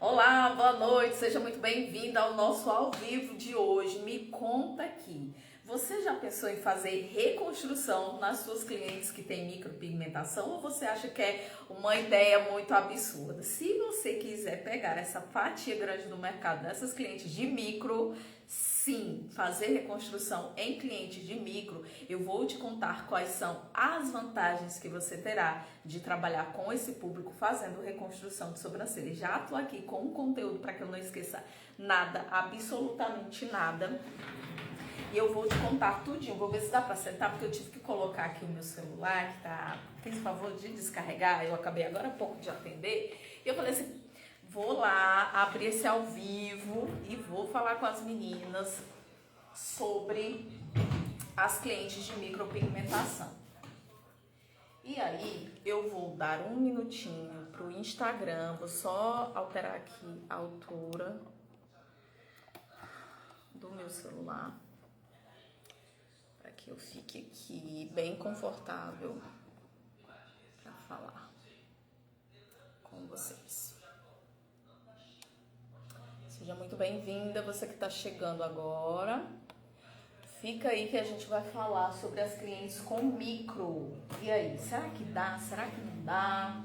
Olá, boa noite, seja muito bem-vinda ao nosso ao vivo de hoje. Me conta aqui, você já pensou em fazer reconstrução nas suas clientes que têm micropigmentação ou você acha que é uma ideia muito absurda? Se você quiser pegar essa fatia grande do mercado dessas clientes de micro, sim, fazer reconstrução em clientes de micro, eu vou te contar quais são as vantagens que você terá de trabalhar com esse público fazendo reconstrução de sobrancelha. Já estou aqui com um conteúdo para que eu não esqueça nada, absolutamente nada. E eu vou te contar tudinho, vou ver se dá para sentar, porque eu tive que colocar aqui o meu celular, que tá, fez o favor de descarregar, eu acabei agora há pouco de atender, e eu falei assim, vou lá abrir esse ao vivo e vou falar com as meninas sobre as clientes de micropigmentação. E aí, eu vou dar um minutinho pro Instagram, vou só alterar aqui a altura do meu celular, para que eu fique aqui bem confortável para falar com vocês. Seja muito bem-vinda, você que está chegando agora. Fica aí que a gente vai falar sobre as clientes com micro. E aí, será que dá? Será que não dá?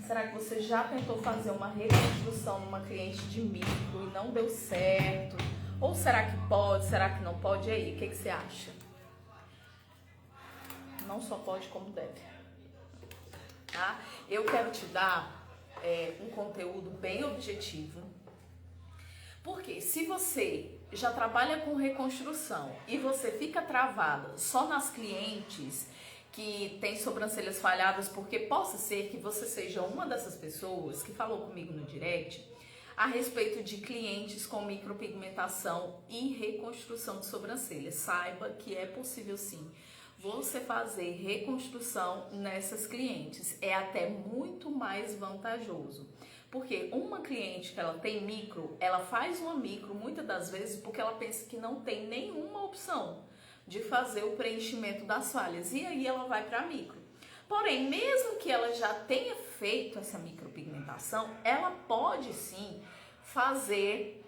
Será que você já tentou fazer uma reconstrução numa cliente de micro e não deu certo? Ou será que pode? Será que não pode? E aí, o que você acha? Não só pode, como deve. Tá? Eu quero te dar um conteúdo bem objetivo. Porque se você já trabalha com reconstrução e você fica travada só nas clientes que têm sobrancelhas falhadas, porque possa ser que você seja uma dessas pessoas que falou comigo no direct a respeito de clientes com micropigmentação e reconstrução de sobrancelhas. Saiba que é possível sim você fazer reconstrução nessas clientes. É até muito mais vantajoso. Porque uma cliente que ela tem micro, ela faz uma micro muitas das vezes porque ela pensa que não tem nenhuma opção de fazer o preenchimento das falhas. E aí ela vai para micro. Porém, mesmo que ela já tenha feito essa micropigmentação, ela pode sim fazer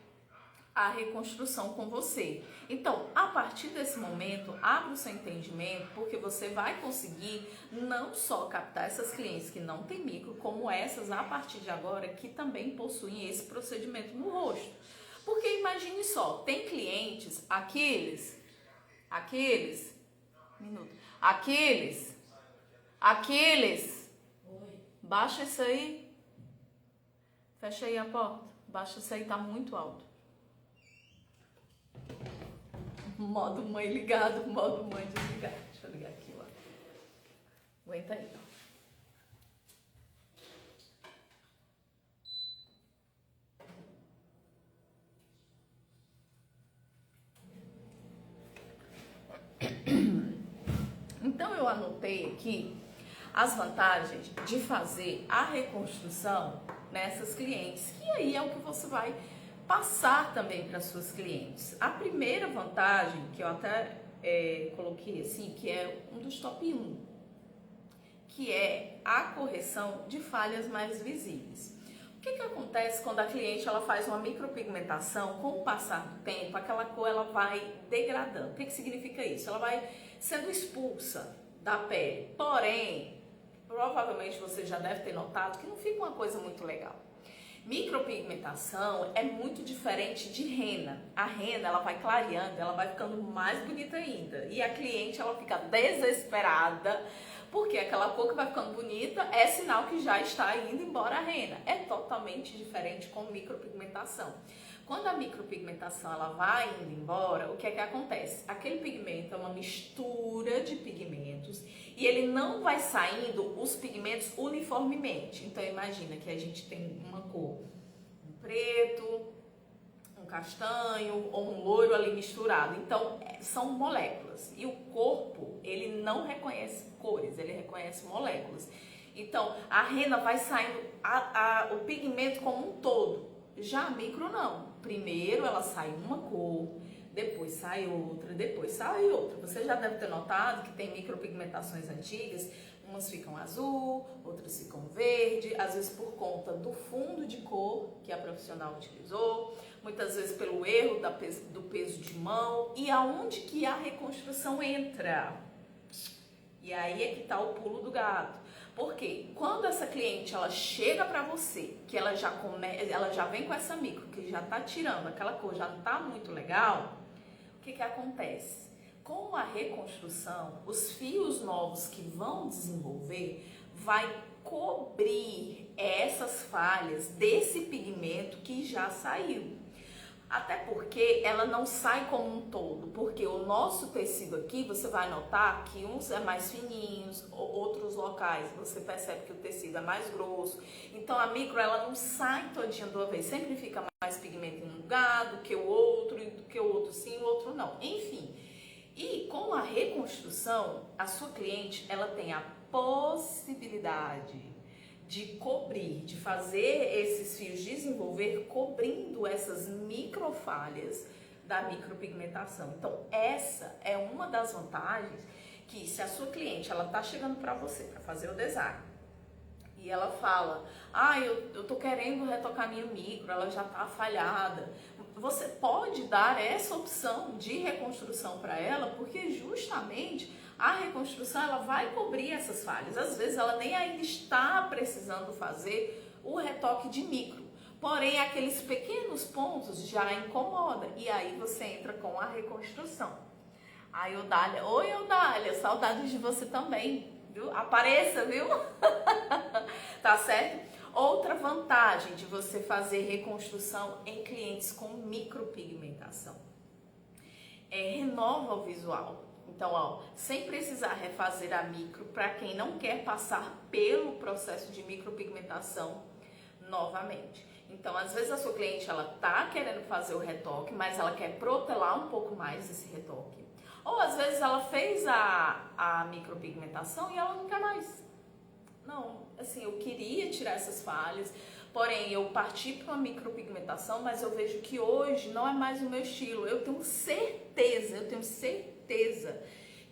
a reconstrução com você. Então, a partir desse momento, abra o seu entendimento, porque você vai conseguir não só captar essas clientes que não têm micro, como essas a partir de agora que também possuem esse procedimento no rosto. Porque imagine só, tem clientes, aqueles, baixa isso aí, fecha aí a porta, baixa isso aí, tá muito alto. Modo mãe ligado, modo mãe desligado. Deixa eu ligar aqui, ó. Aguenta aí. Então eu anotei aqui as vantagens de fazer a reconstrução nessas clientes. E aí é o que você vai passar também para suas clientes. A primeira vantagem, que eu até coloquei assim, que é um dos top 1, que é a correção de falhas mais visíveis. O que acontece quando a cliente ela faz uma micropigmentação? Com o passar do tempo, aquela cor ela vai degradando. O que significa isso? Ela vai sendo expulsa da pele. Porém, provavelmente você já deve ter notado que não fica uma coisa muito legal. Micropigmentação é muito diferente de rena. A rena ela vai clareando, ela vai ficando mais bonita ainda. E a cliente ela fica desesperada porque aquela cor que vai ficando bonita é sinal que já está indo embora a rena. É totalmente diferente com micropigmentação. Quando a micropigmentação ela vai indo embora, o que é que acontece? Aquele pigmento é uma mistura de pigmentos e ele não vai saindo os pigmentos uniformemente. Então imagina que a gente tem uma cor, um preto, um castanho ou um loiro ali misturado. Então são moléculas e o corpo ele não reconhece cores, ele reconhece moléculas. Então a rena vai saindo o pigmento como um todo. Já a micro não. Primeiro ela sai uma cor, depois sai outra, depois sai outra. Você já deve ter notado que tem micropigmentações antigas, Umas ficam azul, outras ficam verde, às vezes por conta do fundo de cor que a profissional utilizou, muitas vezes pelo erro do peso de mão. E aonde que a reconstrução entra? E aí é que tá o pulo do gato. Porque quando essa cliente ela chega para você, que ela já vem com essa micro, que já tá tirando, aquela cor já não tá muito legal, o que acontece? Com a reconstrução, os fios novos que vão desenvolver vai cobrir essas falhas desse pigmento que já saiu. Até porque ela não sai como um todo, porque o nosso tecido aqui, você vai notar que uns é mais fininhos, outros locais você percebe que o tecido é mais grosso. Então a micro ela não sai todinha de uma vez, sempre fica mais pigmento em um lugar do que o outro, e do que o outro sim, o outro não. Enfim, e com a reconstrução, a sua cliente ela tem a possibilidade de cobrir, de fazer esses fios desenvolver cobrindo essas microfalhas da micropigmentação. Então, essa é uma das vantagens que se a sua cliente, ela tá chegando para você para fazer o design e ela fala, eu tô querendo retocar minha micro, ela já tá falhada. Você pode dar essa opção de reconstrução para ela, porque justamente a reconstrução ela vai cobrir essas falhas. Às vezes ela nem ainda está precisando fazer o retoque de micro, porém aqueles pequenos pontos já incomoda e aí você entra com a reconstrução. Aí Eudália, oi Eudália, saudades de você também, viu? Apareça, viu? Tá certo? Outra vantagem de você fazer reconstrução em clientes com micropigmentação renova o visual. Então, sem precisar refazer a micro, para quem não quer passar pelo processo de micropigmentação novamente. Então, às vezes a sua cliente, ela tá querendo fazer o retoque, mas ela quer protelar um pouco mais esse retoque. Ou às vezes ela fez a micropigmentação e ela não quer mais. Não, assim, eu queria tirar essas falhas, porém eu parti para uma micropigmentação, mas eu vejo que hoje não é mais o meu estilo. Eu tenho certeza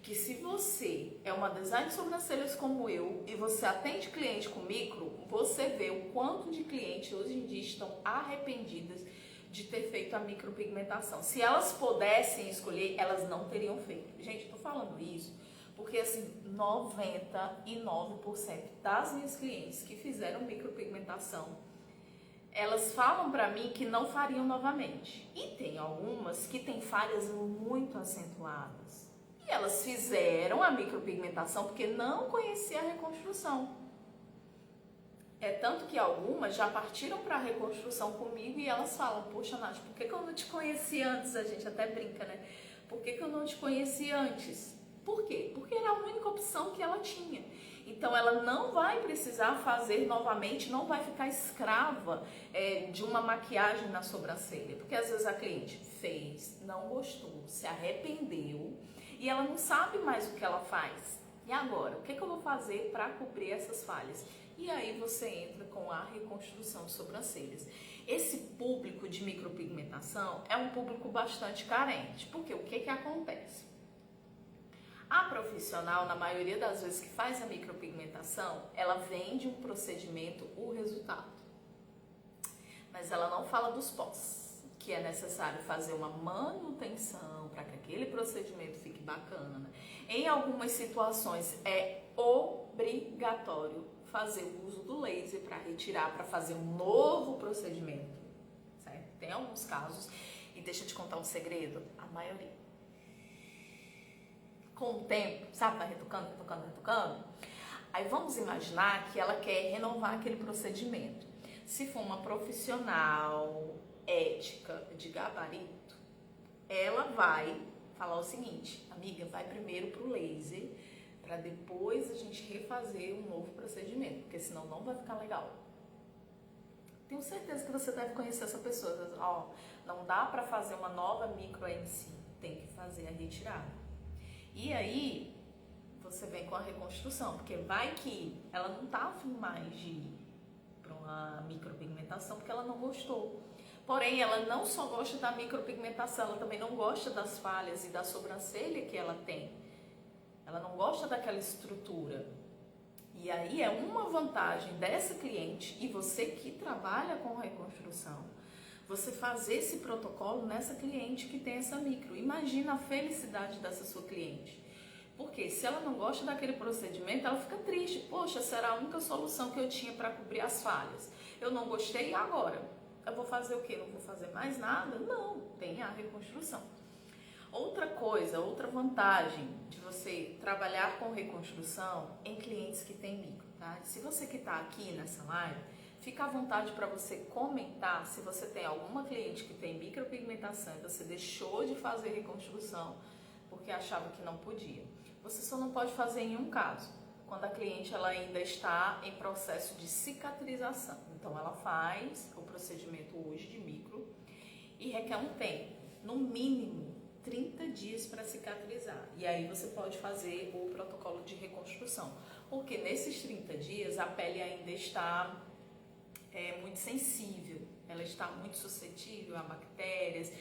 que se você é uma design de sobrancelhas como eu e você atende cliente com micro, você vê o quanto de clientes hoje em dia estão arrependidas de ter feito a micropigmentação. Se elas pudessem escolher, elas não teriam feito. Gente, eu tô falando isso porque assim, 99% das minhas clientes que fizeram micropigmentação, elas falam pra mim que não fariam novamente. E tem algumas que têm falhas muito acentuadas. E elas fizeram a micropigmentação porque não conheciam a reconstrução. É tanto que algumas já partiram para a reconstrução comigo e elas falam, poxa Nath, por que eu não te conheci antes? A gente até brinca, né? Por que eu não te conheci antes? Por quê? Porque era a única opção que ela tinha. Então ela não vai precisar fazer novamente, não vai ficar escrava de uma maquiagem na sobrancelha. Porque às vezes a cliente fez, não gostou, se arrependeu e ela não sabe mais o que ela faz. E agora? O que eu vou fazer para cobrir essas falhas? E aí você entra com a reconstrução de sobrancelhas. Esse público de micropigmentação é um público bastante carente. Porque o que acontece? A profissional, na maioria das vezes que faz a micropigmentação, ela vende um procedimento, o resultado. Mas ela não fala dos pós, que é necessário fazer uma manutenção para que aquele procedimento fique bacana. Em algumas situações é obrigatório fazer o uso do laser para retirar, para fazer um novo procedimento, certo? Tem alguns casos, e deixa eu te contar um segredo, a maioria. Com o tempo, sabe, vai retocando. Aí vamos imaginar que ela quer renovar aquele procedimento. Se for uma profissional ética de gabarito, ela vai falar o seguinte, amiga, vai primeiro pro laser, para depois a gente refazer um novo procedimento, porque senão não vai ficar legal. Tenho certeza que você deve conhecer essa pessoa. Não dá para fazer uma nova micro ANC, tem que fazer a retirada. E aí, você vem com a reconstrução, porque vai que ela não tá afim mais de ir para uma micropigmentação, porque ela não gostou. Porém, ela não só gosta da micropigmentação, ela também não gosta das falhas e da sobrancelha que ela tem. Ela não gosta daquela estrutura. E aí é uma vantagem dessa cliente e você que trabalha com reconstrução, você fazer esse protocolo nessa cliente que tem essa micro. Imagina a felicidade dessa sua cliente. Porque se ela não gosta daquele procedimento, ela fica triste. Poxa, será a única solução que eu tinha para cobrir as falhas. Eu não gostei e agora? Eu vou fazer o quê? Não vou fazer mais nada? Não, tem a reconstrução. Outra coisa, outra vantagem de você trabalhar com reconstrução em clientes que têm micro, tá? Se você que está aqui nessa live, fica à vontade para você comentar se você tem alguma cliente que tem micropigmentação e você deixou de fazer reconstrução porque achava que não podia. Você só não pode fazer em um caso, quando a cliente ela ainda está em processo de cicatrização. Então ela faz o procedimento hoje de micro e requer um tempo, no mínimo 30 dias para cicatrizar. E aí você pode fazer o protocolo de reconstrução, porque nesses 30 dias a pele ainda está muito sensível, ela está muito suscetível a bactérias,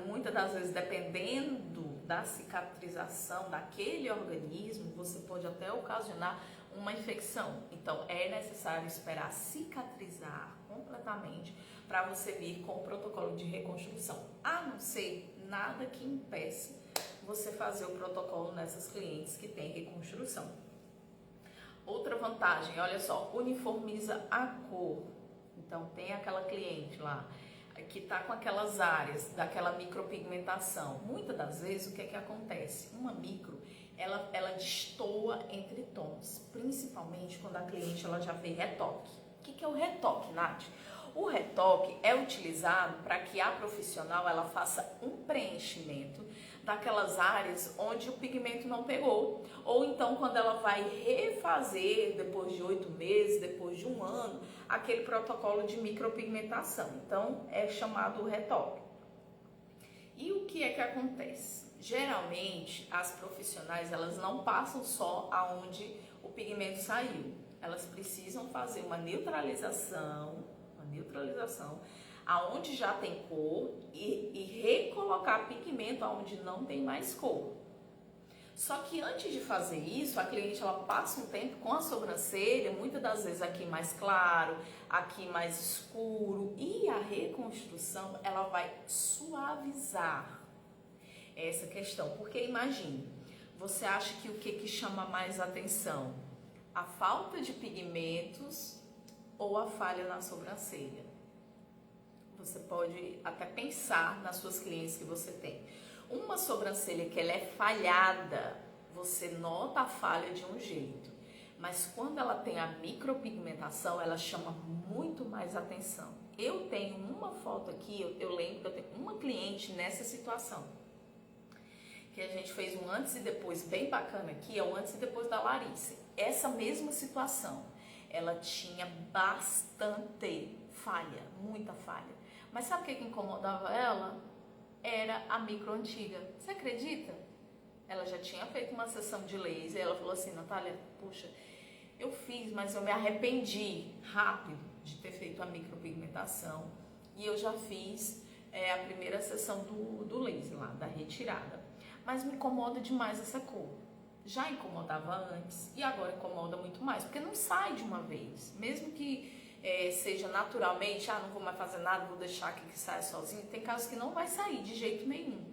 muitas das vezes dependendo da cicatrização daquele organismo, você pode até ocasionar uma infecção. Então é necessário esperar cicatrizar completamente para você vir com o protocolo de reconstrução, a não ser nada que impeça você fazer o protocolo nessas clientes que têm reconstrução. Outra vantagem, olha só, uniformiza a cor. Então tem aquela cliente lá que está com aquelas áreas daquela micropigmentação. Muitas das vezes o que é que acontece? Uma micro, ela destoa entre tons, principalmente quando a cliente ela já fez retoque. O que é o retoque, Nath? O retoque é utilizado para que a profissional ela faça um preenchimento daquelas áreas onde o pigmento não pegou, ou então quando ela vai refazer depois de 8 meses, depois de um ano, aquele protocolo de micropigmentação. Então é chamado retoque. E o que é que acontece? Geralmente as profissionais elas não passam só aonde o pigmento saiu, elas precisam fazer uma neutralização aonde já tem cor e recolocar pigmento aonde não tem mais cor. Só que antes de fazer isso, a cliente ela passa um tempo com a sobrancelha, muitas das vezes aqui mais claro, aqui mais escuro, e a reconstrução ela vai suavizar essa questão. Porque imagine, você acha que o que chama mais atenção? A falta de pigmentos ou a falha na sobrancelha? Você pode até pensar nas suas clientes que você tem. Uma sobrancelha que ela é falhada, você nota a falha de um jeito. Mas quando ela tem a micropigmentação, ela chama muito mais atenção. Eu tenho uma foto aqui, eu lembro que eu tenho uma cliente nessa situação. Que a gente fez um antes e depois bem bacana aqui, é o antes e depois da Larissa. Essa mesma situação, ela tinha bastante falha, muita falha. Mas sabe o que incomodava ela? Era a micro antiga. Você acredita? Ela já tinha feito uma sessão de laser. Ela falou assim, Natália, puxa, eu fiz, mas eu me arrependi rápido de ter feito a micropigmentação. E eu já fiz a primeira sessão do laser lá, da retirada. Mas me incomoda demais essa cor. Já incomodava antes e agora incomoda muito mais, porque não sai de uma vez. Mesmo que seja naturalmente, não vou mais fazer nada, vou deixar aqui que saia sozinho. Tem casos que não vai sair de jeito nenhum.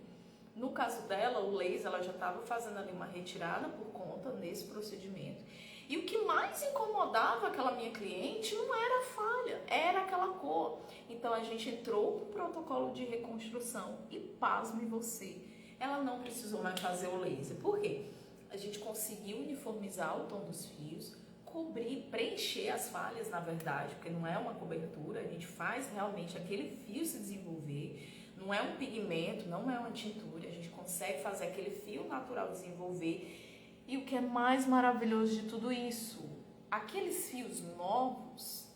No caso dela, o laser, ela já estava fazendo ali uma retirada por conta nesse procedimento. E o que mais incomodava aquela minha cliente não era a falha, era aquela cor. Então a gente entrou com o protocolo de reconstrução e pasme você, ela não precisou mais fazer o laser. Por quê? A gente conseguiu uniformizar o tom dos fios, cobrir, preencher as falhas, na verdade, porque não é uma cobertura, a gente faz realmente aquele fio se desenvolver, não é um pigmento, não é uma tintura, a gente consegue fazer aquele fio natural desenvolver. E o que é mais maravilhoso de tudo isso, aqueles fios novos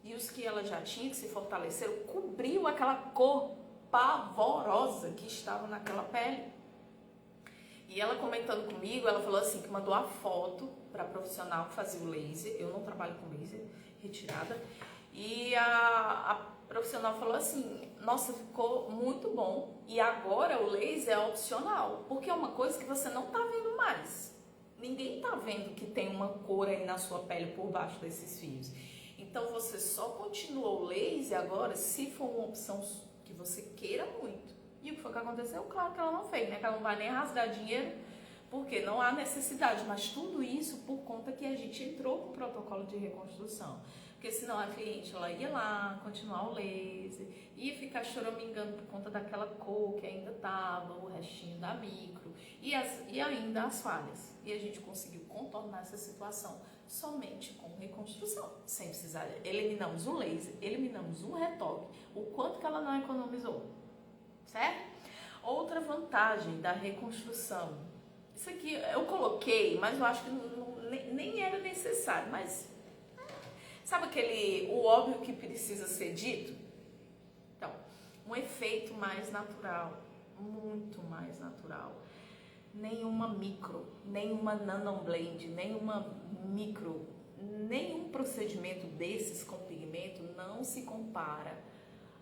e os que ela já tinha que se fortaleceram, cobriu aquela cor pavorosa que estava naquela pele. E ela comentando comigo, ela falou assim, que mandou a foto para a profissional que fazia o laser. Eu não trabalho com laser, retirada. E a profissional falou assim, nossa, ficou muito bom. E agora o laser é opcional, porque é uma coisa que você não tá vendo mais. ninguém tá vendo que tem uma cor aí na sua pele por baixo desses fios. Então você só continua o laser agora se for uma opção que você queira muito. E o que foi que aconteceu? Claro que ela não fez, né? Que ela não vai nem rasgar dinheiro, porque não há necessidade. Mas tudo isso por conta que a gente entrou com o protocolo de reconstrução. Porque senão a cliente ela ia lá, continuar o laser, ia ficar choramingando por conta daquela cor que ainda tava, o restinho da micro, e ainda as falhas. E a gente conseguiu contornar essa situação somente com reconstrução, sem precisar. Eliminamos o laser, eliminamos um retoque, o quanto que ela não economizou, certo? Outra vantagem da reconstrução, isso aqui eu coloquei, mas eu acho que nem era necessário, mas sabe o óbvio que precisa ser dito? Então, um efeito mais natural, muito mais natural. Nenhuma micro, nenhuma nanoblend, nenhuma micro, nenhum procedimento desses com pigmento não se compara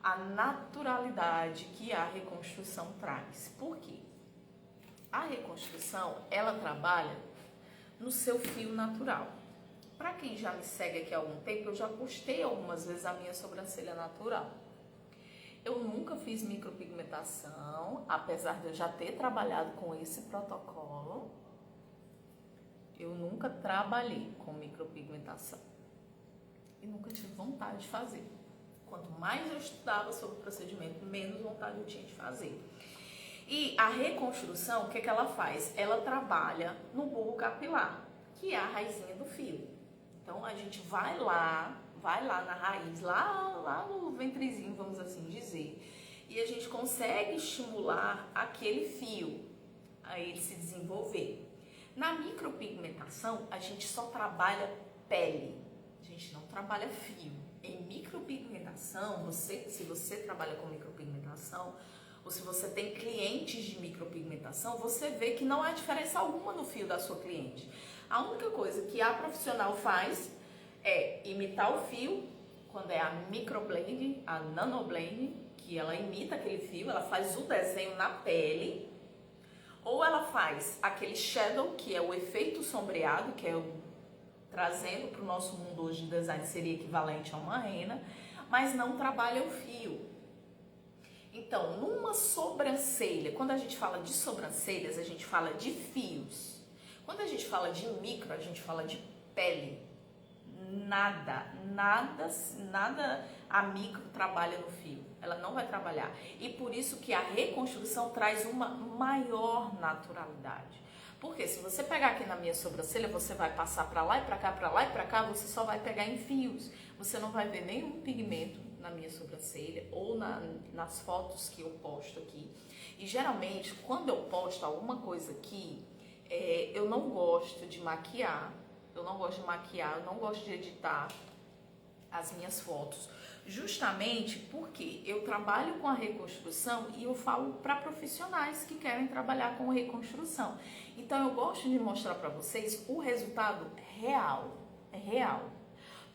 à naturalidade que a reconstrução traz. Por quê? A reconstrução, ela trabalha no seu fio natural. Para quem já me segue aqui há algum tempo, eu já postei algumas vezes a minha sobrancelha natural. Eu nunca fiz micropigmentação, apesar de eu já ter trabalhado com esse protocolo. Eu nunca trabalhei com micropigmentação e nunca tive vontade de fazer. Quanto mais eu estudava sobre o procedimento, menos vontade eu tinha de fazer. E a reconstrução, o que ela faz? Ela trabalha no bulbo capilar, que é a raizinha do fio. Então a gente vai lá na raiz, lá no ventrezinho, vamos assim dizer, e a gente consegue estimular aquele fio a ele se desenvolver. Na micropigmentação, a gente só trabalha pele, a gente não trabalha fio. Em micropigmentação, se você trabalha com micropigmentação, ou se você tem clientes de micropigmentação, você vê que não há diferença alguma no fio da sua cliente. A única coisa que a profissional faz é imitar o fio, quando é a microblend, a nanoblend, que ela imita aquele fio, ela faz o desenho na pele, ou ela faz aquele shadow, que é o efeito sombreado, que é trazendo para o nosso mundo hoje de design, seria equivalente a uma rena, mas não trabalha o fio. Então, numa sobrancelha, quando a gente fala de sobrancelhas, a gente fala de fios. Quando a gente fala de micro, a gente fala de pele. Nada a micro trabalha no fio. Ela não vai trabalhar. E por isso que a reconstrução traz uma maior naturalidade. Porque se você pegar aqui na minha sobrancelha, você vai passar para lá e para cá, para lá e para cá, você só vai pegar em fios. Você não vai ver nenhum pigmento na minha sobrancelha ou nas fotos que eu posto aqui. E geralmente, quando eu posto alguma coisa aqui, eu não gosto de maquiar. Eu não gosto de maquiar, eu não gosto de editar as minhas fotos, justamente porque eu trabalho com a reconstrução e eu falo para profissionais que querem trabalhar com reconstrução. Então eu gosto de mostrar para vocês o resultado real,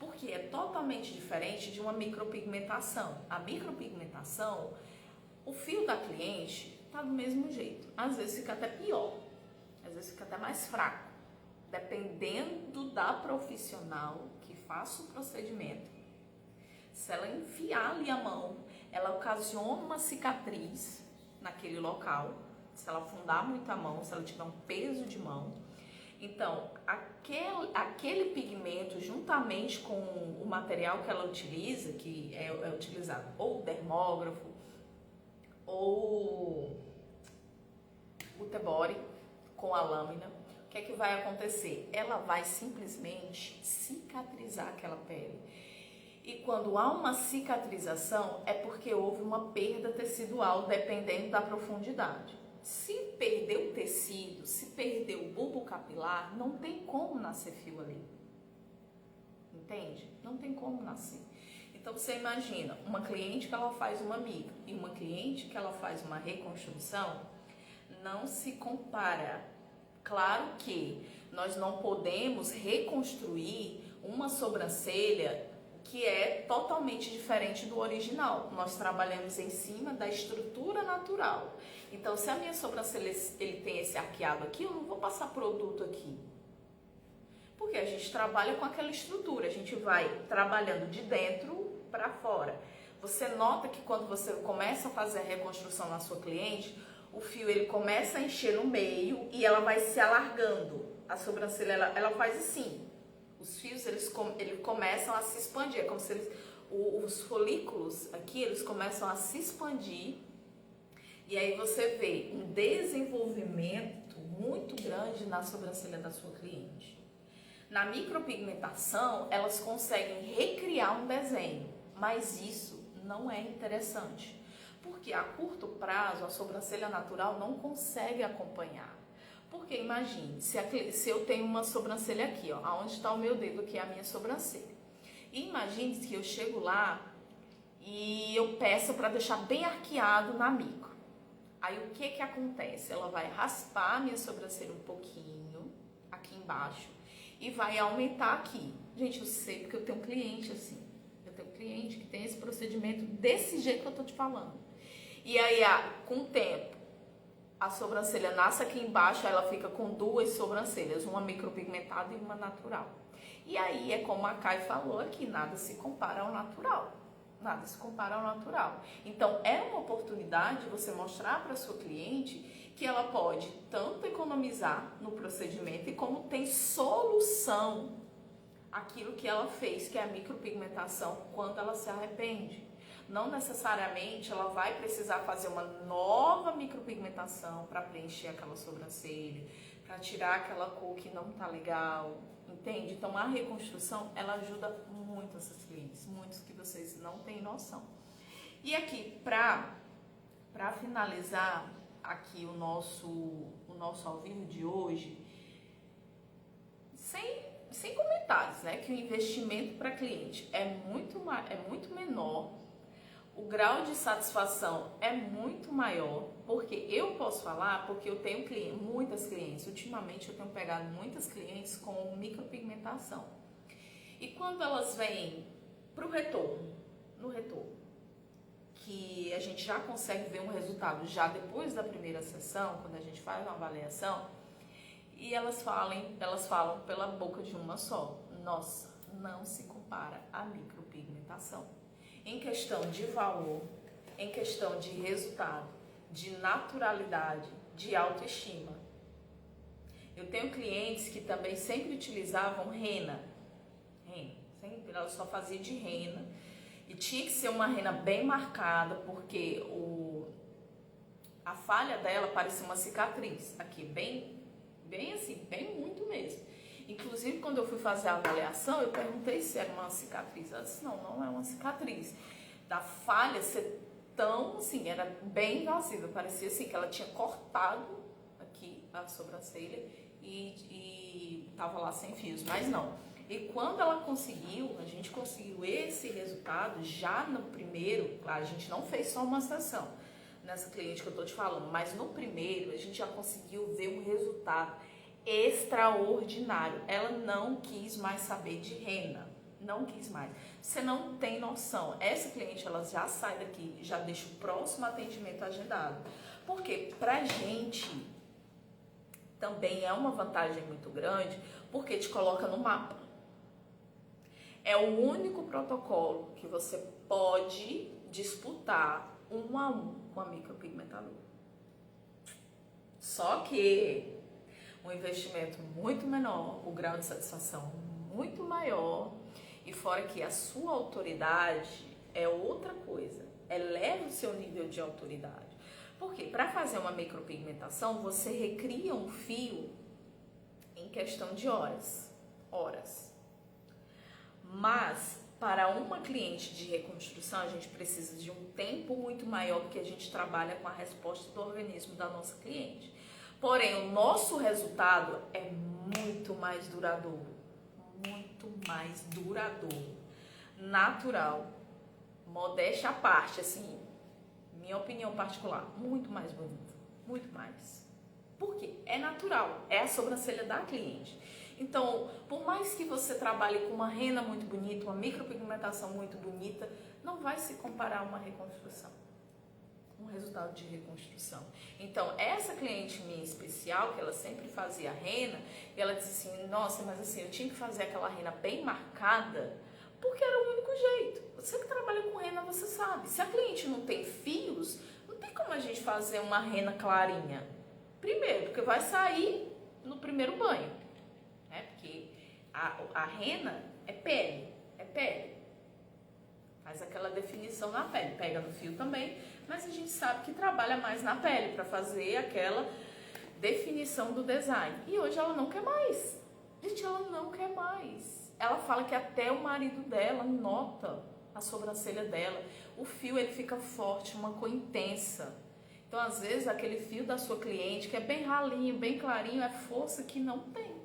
porque é totalmente diferente de uma micropigmentação. A micropigmentação, o fio da cliente tá do mesmo jeito, às vezes fica até pior, às vezes fica até mais fraco. Dependendo da profissional que faça o procedimento, se ela enfiar ali a mão, ela ocasiona uma cicatriz naquele local, se ela afundar muito a mão, se ela tiver um peso de mão. Então, aquele pigmento, juntamente com o material que ela utiliza, que é utilizado ou dermógrafo, ou o Tebori com a lâmina, o que é que vai acontecer? Ela vai simplesmente cicatrizar aquela pele. E quando há uma cicatrização, é porque houve uma perda tecidual, dependendo da profundidade. Se perder o tecido, se perder o bulbo capilar, não tem como nascer fio ali. Entende? Não tem como nascer. Então você imagina, uma cliente que ela faz uma micro e uma cliente que ela faz uma reconstrução, não se compara. Claro que nós não podemos reconstruir uma sobrancelha que é totalmente diferente do original. Nós trabalhamos em cima da estrutura natural. Então, se a minha sobrancelha ele tem esse arqueado aqui, eu não vou passar produto aqui. Porque a gente trabalha com aquela estrutura, a gente vai trabalhando de dentro para fora. Você nota que quando você começa a fazer a reconstrução na sua cliente, o fio ele começa a encher no meio e ela vai se alargando. A sobrancelha ela faz assim. Os fios eles começam a se expandir, é como se os folículos aqui eles começam a se expandir. E aí você vê um desenvolvimento muito grande na sobrancelha da sua cliente. Na micropigmentação, elas conseguem recriar um desenho, mas isso não é interessante, porque a curto prazo a sobrancelha natural não consegue acompanhar. Porque imagine, se eu tenho uma sobrancelha aqui, ó, aonde está o meu dedo, que é a minha sobrancelha. E imagine que eu chego lá e eu peço para deixar bem arqueado na micro. Aí o que acontece? Ela vai raspar a minha sobrancelha um pouquinho aqui embaixo e vai aumentar aqui. Gente, eu sei porque eu tenho um cliente assim. Eu tenho um cliente que tem esse procedimento desse jeito que eu tô te falando. E aí, com o tempo, a sobrancelha nasce aqui embaixo, ela fica com duas sobrancelhas, uma micropigmentada e uma natural. E aí é como a Kai falou aqui, nada se compara ao natural. Nada se compara ao natural. Então, é uma oportunidade de você mostrar para a sua cliente que ela pode tanto economizar no procedimento e como tem solução aquilo que ela fez, que é a micropigmentação, quando ela se arrepende. Não necessariamente ela vai precisar fazer uma nova micropigmentação para preencher aquela sobrancelha, para tirar aquela cor que não tá legal, entende? Então a reconstrução, ela ajuda muito essas clientes, muitos que vocês não têm noção. E aqui, para finalizar aqui o nosso ao vivo de hoje, sem comentários, né? Que o investimento para cliente é muito menor, o grau de satisfação é muito maior, porque eu posso falar, porque eu tenho muitas clientes, ultimamente eu tenho pegado muitas clientes com micropigmentação. E quando elas vêm para o retorno, no retorno, que a gente já consegue ver um resultado já depois da primeira sessão, quando a gente faz uma avaliação, e elas falam pela boca de uma só: nossa, não se compara à micropigmentação. Em questão de valor, em questão de resultado, de naturalidade, de autoestima. Eu tenho clientes que também sempre utilizavam rena, sempre, ela só fazia de rena, e tinha que ser uma rena bem marcada, porque a falha dela parecia uma cicatriz, aqui bem assim, bem muito mesmo. Inclusive, quando eu fui fazer a avaliação, eu perguntei se era uma cicatriz. Ela disse, não é uma cicatriz. Da falha ser tão, assim, era bem invasiva. Parecia, assim, que ela tinha cortado aqui a sobrancelha e tava lá sem fios, mas não. E quando ela a gente conseguiu esse resultado já no primeiro, a gente não fez só uma sessão nessa cliente que eu tô te falando, mas no primeiro a gente já conseguiu ver um resultado extraordinário. Ela não quis mais saber de rena, não quis mais. Você não tem noção. Essa cliente, ela já sai daqui, já deixa o próximo atendimento agendado. Porque pra gente também é uma vantagem muito grande, porque te coloca no mapa. É o único protocolo que você pode disputar 1 a 1 com a micropigmentadora. Só que um investimento muito menor, o grau de satisfação muito maior, e fora que a sua autoridade é outra coisa, eleva o seu nível de autoridade. Porque para fazer uma micropigmentação, você recria um fio em questão de horas. Mas para uma cliente de reconstrução, a gente precisa de um tempo muito maior, porque a gente trabalha com a resposta do organismo da nossa cliente. Porém, o nosso resultado é muito mais duradouro, natural, modéstia à parte, assim, minha opinião particular, muito mais bonito, muito mais. Por quê? É natural, é a sobrancelha da cliente. Então, por mais que você trabalhe com uma rena muito bonita, uma micropigmentação muito bonita, não vai se comparar a uma reconstrução. um resultado de reconstrução. Então, essa cliente minha especial, que ela sempre fazia rena, ela disse assim, nossa, mas assim, eu tinha que fazer aquela rena bem marcada, porque era o único jeito. Você que trabalha com rena, você sabe. Se a cliente não tem fios, não tem como a gente fazer uma rena clarinha. Primeiro, porque vai sair no primeiro banho, né? Porque a rena é pele, faz aquela definição na pele, pega no fio também, mas a gente sabe que trabalha mais na pele para fazer aquela definição do design. E hoje ela não quer mais. Gente, ela não quer mais. Ela fala que até o marido dela nota a sobrancelha dela. O fio ele fica forte, uma cor intensa. Então, às vezes, aquele fio da sua cliente, que é bem ralinho, bem clarinho, é força que não tem.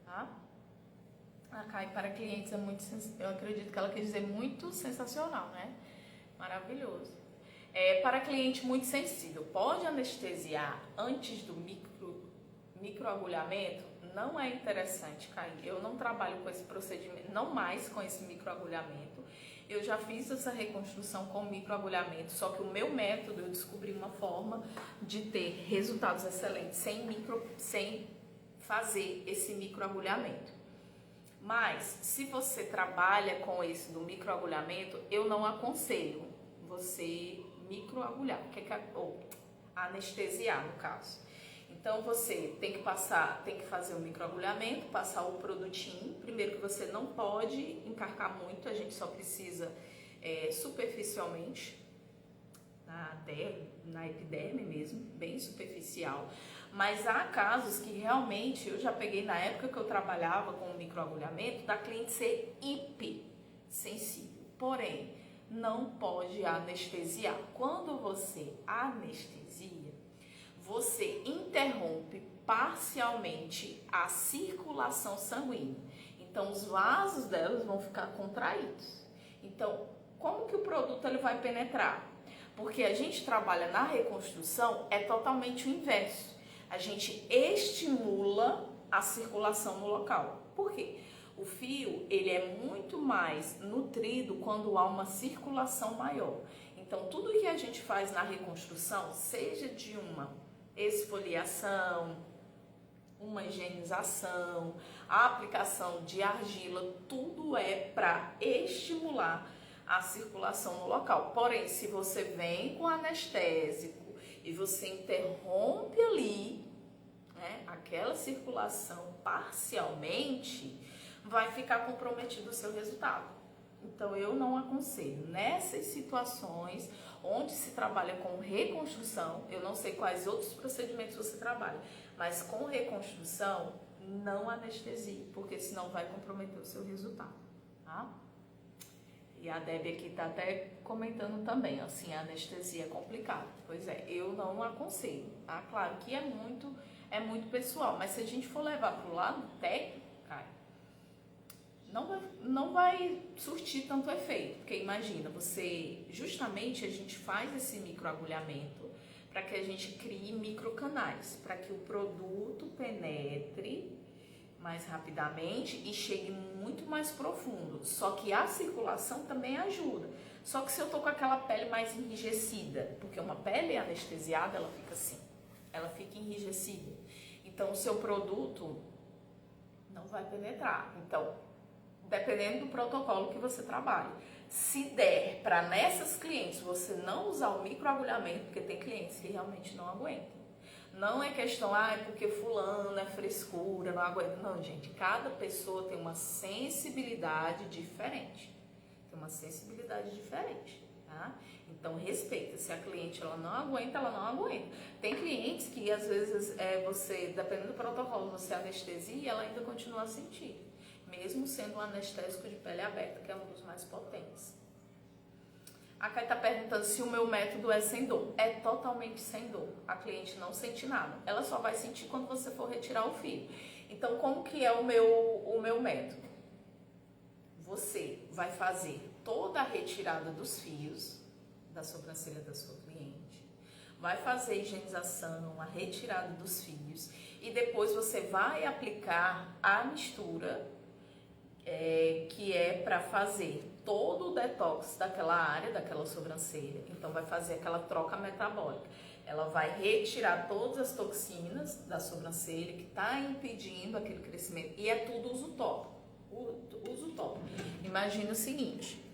Tá? A Kai para clientes é muito, eu acredito que ela quer dizer muito sensacional, né? Maravilhoso. Para cliente muito sensível, pode anestesiar antes do microagulhamento? Não é interessante, Kai. Eu não trabalho com esse procedimento, não mais com esse microagulhamento. Eu já fiz essa reconstrução com microagulhamento, só que o meu método, eu descobri uma forma de ter resultados excelentes sem fazer esse microagulhamento. Mas, se você trabalha com esse do microagulhamento, eu não aconselho você microagulhar, ou anestesiar no caso. Então, você tem que fazer o microagulhamento, passar o produtinho. Primeiro que você não pode encarcar muito, a gente só precisa superficialmente, na epiderme mesmo, bem superficial. Mas há casos que realmente, eu já peguei na época que eu trabalhava com o microagulhamento, da cliente ser hipersensível. Porém, não pode anestesiar. Quando você anestesia, você interrompe parcialmente a circulação sanguínea. Então, os vasos delas vão ficar contraídos. Então, como que o produto ele vai penetrar? Porque a gente trabalha na reconstrução, é totalmente o inverso. A gente estimula a circulação no local. Por quê? O fio, ele é muito mais nutrido quando há uma circulação maior. Então, tudo que a gente faz na reconstrução, seja de uma esfoliação, uma higienização, a aplicação de argila, tudo é para estimular a circulação no local. Porém, se você vem com anestésico e você interrompe ali, né, aquela circulação parcialmente, vai ficar comprometido o seu resultado. Então, eu não aconselho. Nessas situações onde se trabalha com reconstrução, eu não sei quais outros procedimentos você trabalha, mas com reconstrução, não anestesie, porque senão vai comprometer o seu resultado, tá? E a Debbie aqui tá até comentando também, assim, a anestesia é complicada. Pois é, eu não aconselho, tá? Claro que é muito pessoal, mas se a gente for levar pro lado técnico, cara, não vai surtir tanto efeito, porque imagina, justamente a gente faz esse microagulhamento para que a gente crie microcanais, para que o produto penetre mais rapidamente e chegue muito mais profundo. Só que a circulação também ajuda. Só que se eu tô com aquela pele mais enrijecida, porque uma pele anestesiada, ela fica assim, ela fica enrijecida. Então, o seu produto não vai penetrar. Então, dependendo do protocolo que você trabalha. Se der para nessas clientes você não usar o microagulhamento, porque tem clientes que realmente não aguentam. Não é questão, porque fulano é frescura, não aguenta. Não, gente, cada pessoa tem uma sensibilidade diferente. Tá? Então, respeita. Se a cliente ela não aguenta, ela não aguenta. Tem clientes que, às vezes, dependendo do protocolo, você anestesia e ela ainda continua a sentir. Mesmo sendo um anestésico de pele aberta, que é um dos mais potentes. A Kai está perguntando se o meu método é sem dor. É totalmente sem dor. A cliente não sente nada. Ela só vai sentir quando você for retirar o fio. Então, como que é o meu método? Você vai fazer toda a retirada dos fios da sobrancelha da sua cliente. Vai fazer a higienização, a retirada dos fios. E depois você vai aplicar a mistura que é para fazer todo o detox daquela área, daquela sobrancelha. Então vai fazer aquela troca metabólica. Ela vai retirar todas as toxinas da sobrancelha que está impedindo aquele crescimento. E é tudo uso tópico. Uso tópico. Imagina o seguinte,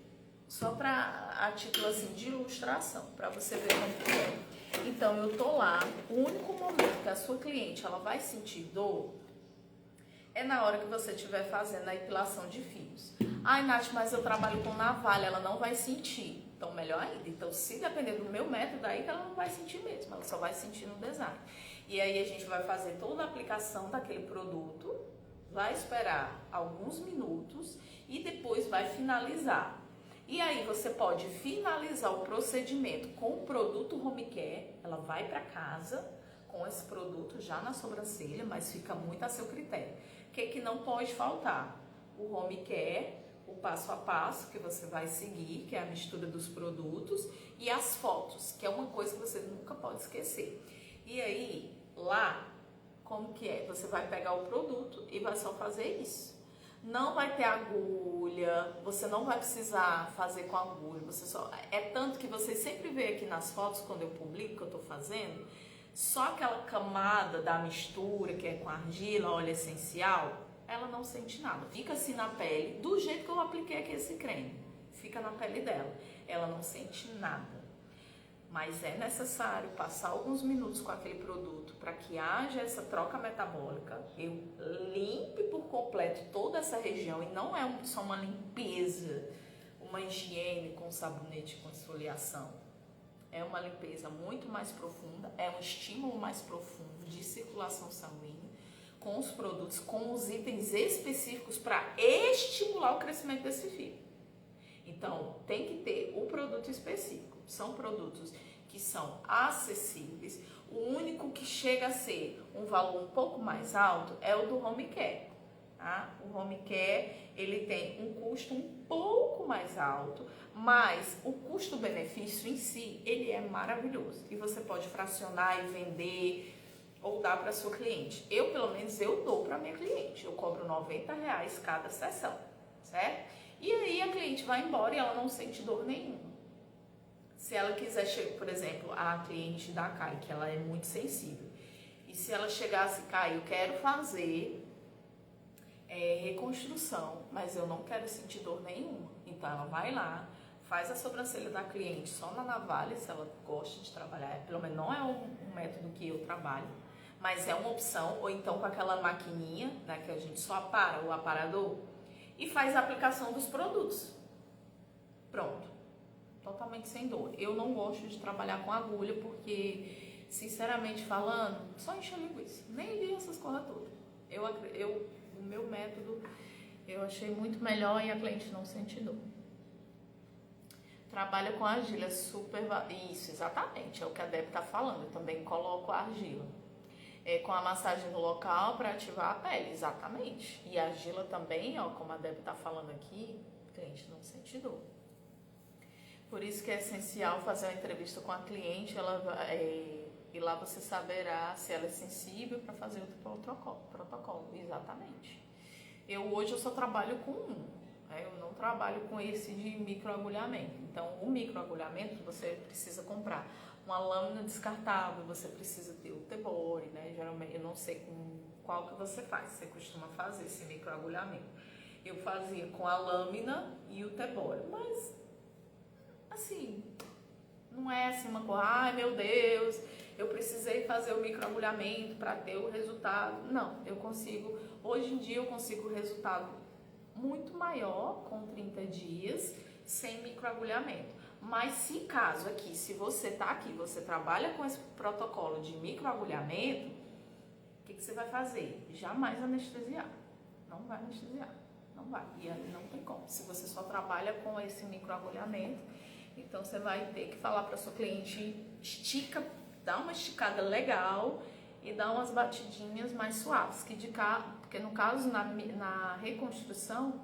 só a título assim, de ilustração, para você ver como que é. Então eu tô lá, o único momento que a sua cliente ela vai sentir dor é na hora que você estiver fazendo a epilação de fios. Ai, Nath, mas eu trabalho com navalha, ela não vai sentir. Então, melhor ainda. Então, se depender do meu método, aí ela não vai sentir mesmo. Ela só vai sentir no design. E aí, a gente vai fazer toda a aplicação daquele produto, vai esperar alguns minutos e depois vai finalizar. E aí, você pode finalizar o procedimento com o produto home care. Ela vai para casa com esse produto já na sobrancelha, mas fica muito a seu critério. O que não pode faltar? O home care, o passo a passo que você vai seguir, que é a mistura dos produtos, e as fotos, que é uma coisa que você nunca pode esquecer. E aí, lá, como que é? Você vai pegar o produto e vai só fazer isso. Não vai ter agulha, você não vai precisar fazer com agulha, você só... É tanto que você sempre vê aqui nas fotos, quando eu publico, que eu tô fazendo, só aquela camada da mistura, que é com argila, óleo essencial, ela não sente nada. Fica assim na pele, do jeito que eu apliquei aqui esse creme. Fica na pele dela. Ela não sente nada. Mas é necessário passar alguns minutos com aquele produto para que haja essa troca metabólica. Eu limpe por completo toda essa região. E não é só uma limpeza, uma higiene com sabonete com esfoliação. É uma limpeza muito mais profunda, é um estímulo mais profundo de circulação sanguínea com os produtos, com os itens específicos para estimular o crescimento desse fio. Então, tem que ter o produto específico. São produtos que são acessíveis. O único que chega a ser um valor um pouco mais alto é o do home care. Tá? O home care, ele tem um custo um pouco mais alto, mas o custo-benefício em si, ele é maravilhoso. E você pode fracionar e vender ou dar para sua cliente. Eu, pelo menos, eu dou para minha cliente. Eu cobro R$90 cada sessão, certo? E aí a cliente vai embora e ela não sente dor nenhuma. Se ela quiser, por exemplo, a cliente da Kai, que ela é muito sensível, e se ela chegasse, Kai, eu quero fazer reconstrução, mas eu não quero sentir dor nenhuma. Então ela vai lá, faz a sobrancelha da cliente só na navalha, se ela gosta de trabalhar, pelo menos não é um método que eu trabalho, mas é uma opção, ou então com aquela maquininha, né, que a gente só apara, o aparador, e faz a aplicação dos produtos. Pronto. Totalmente sem dor. Eu não gosto de trabalhar com agulha porque, sinceramente falando, só enche linguiça. Nem vi essas coisas todas. O meu método eu achei muito melhor e a cliente não sente dor. Trabalha com argila, super... Isso, exatamente, é o que a Deb tá falando. Eu também coloco a argila. Com a massagem no local para ativar a pele, exatamente. E a argila também, ó, como a Deb tá falando aqui, a cliente não sente dor. Por isso que é essencial fazer uma entrevista com a cliente, e lá você saberá se ela é sensível para fazer o protocolo. Exatamente. Hoje eu só trabalho com eu não trabalho com esse de microagulhamento. Então, o microagulhamento você precisa comprar uma lâmina descartável, você precisa ter o Tebore, né? Geralmente, eu não sei com qual que você faz, você costuma fazer esse microagulhamento. Eu fazia com a lâmina e o Tebore, mas assim, não é assim uma coisa, ai meu Deus, eu precisei fazer o microagulhamento para ter o resultado. Não, hoje em dia eu consigo o resultado muito maior com 30 dias sem microagulhamento. Mas se você tá aqui, você trabalha com esse protocolo de microagulhamento, o que você vai fazer? Jamais anestesiar. Não vai anestesiar. Não vai. E não tem como. Se você só trabalha com esse microagulhamento, então você vai ter que falar para sua cliente, dá uma esticada legal e dá umas batidinhas mais suaves, porque no caso na reconstrução,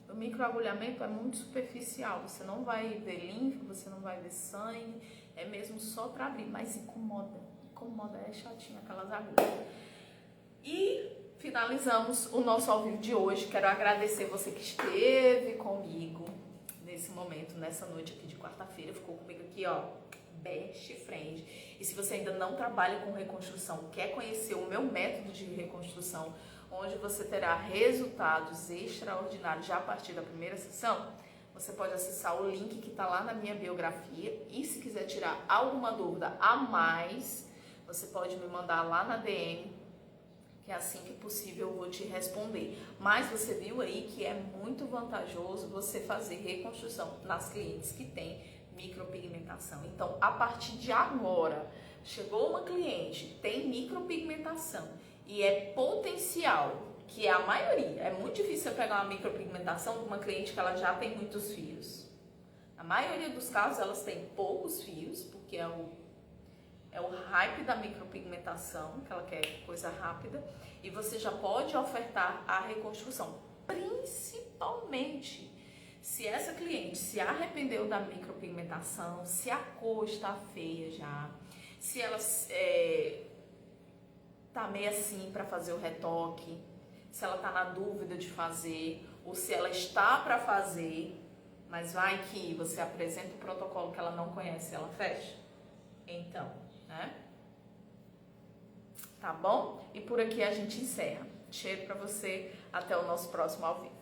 o microagulhamento é muito superficial, você não vai ver linfa, você não vai ver sangue, é mesmo só para abrir, mas incomoda, é chatinho aquelas agulhas. E finalizamos o nosso ao vivo de hoje. Quero agradecer você que esteve comigo nesse momento, nessa noite aqui de quarta-feira. Ficou comigo aqui, ó, best friend. E se você ainda não trabalha com reconstrução, quer conhecer o meu método de reconstrução, onde você terá resultados extraordinários já a partir da primeira sessão, você pode acessar o link que está lá na minha biografia. E se quiser tirar alguma dúvida a mais, você pode me mandar lá na DM, que assim que possível eu vou te responder. Mas você viu aí que é muito vantajoso você fazer reconstrução nas clientes que têm micropigmentação. Então, a partir de agora, chegou uma cliente, tem micropigmentação e é potencial, que é a maioria. É muito difícil você pegar uma micropigmentação de uma cliente que ela já tem muitos fios. Na maioria dos casos, elas têm poucos fios, porque é o hype da micropigmentação, que ela quer coisa rápida, e você já pode ofertar a reconstrução, principalmente se essa cliente se arrependeu da micropigmentação, se a cor está feia já, se ela tá meio assim para fazer o retoque, se ela tá na dúvida de fazer, ou se ela está para fazer, mas vai que você apresenta o protocolo que ela não conhece e ela fecha. Então, né? Tá bom? E por aqui a gente encerra. Cheiro pra você, até o nosso próximo ao vivo.